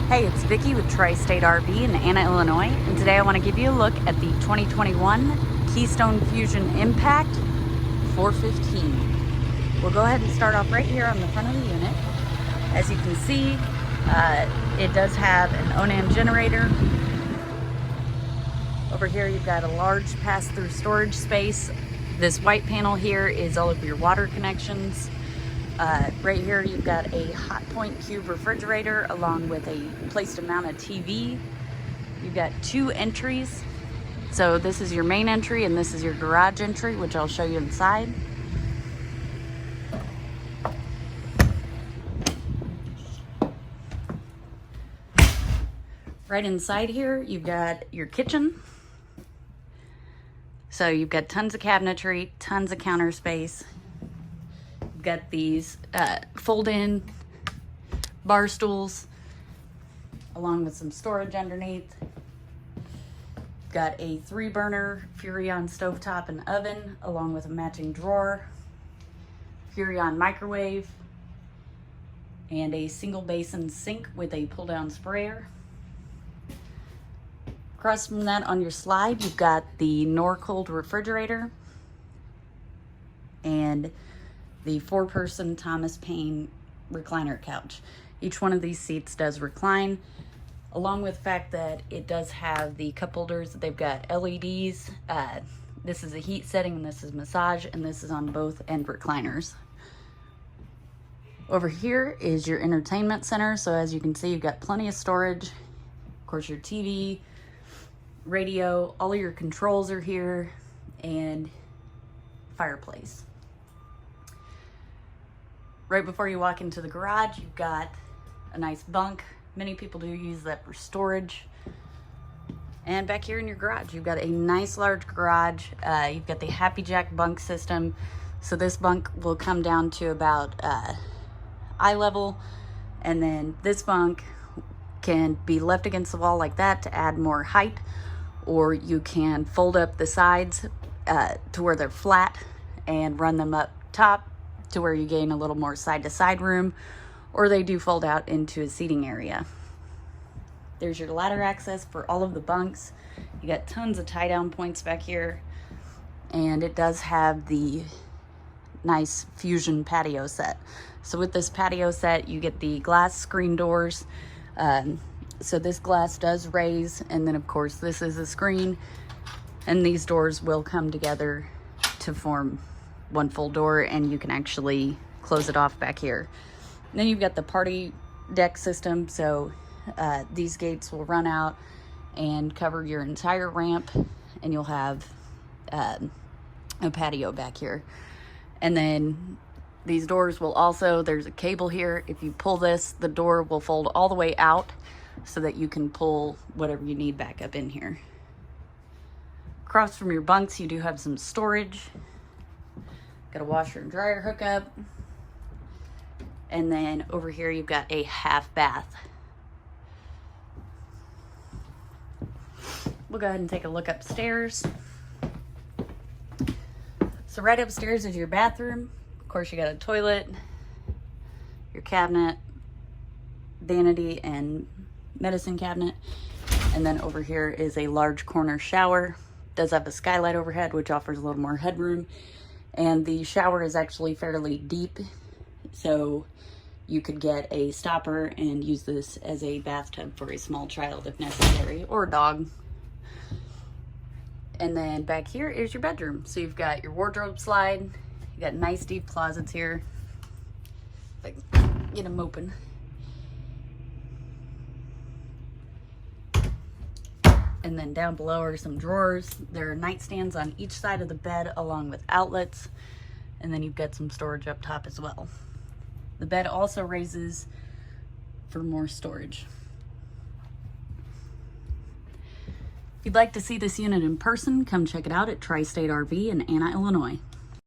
Hey, it's Vicki with Tri-State RV in Anna, Illinois, and today I want to give you a look at the 2021 Keystone Fuzion Impact 415. We'll go ahead and start off right here on the front of the unit. As you can see, it does have an Onan generator. Over here you've got a large pass-through storage space. This white panel here is all of your water connections. Right here you've got a hot point cube refrigerator along with a place to mount a TV. You've got two entries. So this is your main entry and this is your garage entry, which I'll show you inside. Right inside here you've got your kitchen. So you've got tons of cabinetry, tons of counter space. You've got these fold-in bar stools along with some storage underneath. You've got a 3-burner Furrion stovetop and oven along with a matching drawer, Furrion microwave, and a single basin sink with a pull-down sprayer. Across from that on your slide, you've got the Norcold refrigerator and the 4-person Thomas Paine recliner couch. Each one of these seats does recline, along with the fact that it does have the cup holders. They've got LEDs. This is a heat setting and this is massage, and this is on both end recliners. Over here is your entertainment center. So as you can see, you've got plenty of storage. Of course, your TV, radio, all of your controls are here, and fireplace. Right before you walk into the garage, you've got a nice bunk. Many people do use that for storage. And back here in your garage, you've got a nice large garage. You've got the Happy Jack bunk system. So this bunk will come down to about eye level, and then this bunk can be left against the wall like that to add more height, or you can fold up the sides to where they're flat and run them up top to where you gain a little more side-to-side room, or they do fold out into a seating area. There's your ladder access for all of the bunks. You got tons of tie-down points back here, and it does have the nice Fuzion patio set. So with this patio set, you get the glass screen doors. So this glass does raise, and then of course this is a screen, and these doors will come together to form one full door, and you can actually close it off back here. And then you've got the party deck system. So these gates will run out and cover your entire ramp, and you'll have a patio back here. And then these doors will also, there's a cable here. If you pull this, the door will fold all the way out so that you can pull whatever you need back up in here. Across from your bunks, you do have some storage. Got a washer and dryer hookup. And then over here, you've got a half bath. We'll go ahead and take a look upstairs. So right upstairs is your bathroom. Of course, you got a toilet, your cabinet, vanity and medicine cabinet. And then over here is a large corner shower. It does have a skylight overhead, which offers a little more headroom. And the shower is actually fairly deep, so you could get a stopper and use this as a bathtub for a small child if necessary, or a dog. And then back here is your bedroom. So you've got your wardrobe slide. You got nice deep closets here. If I can get them open. And then down below are some drawers. There are nightstands on each side of the bed along with outlets. And then you've got some storage up top as well. The bed also raises for more storage. If you'd like to see this unit in person, come check it out at Tri-State RV in Anna, Illinois.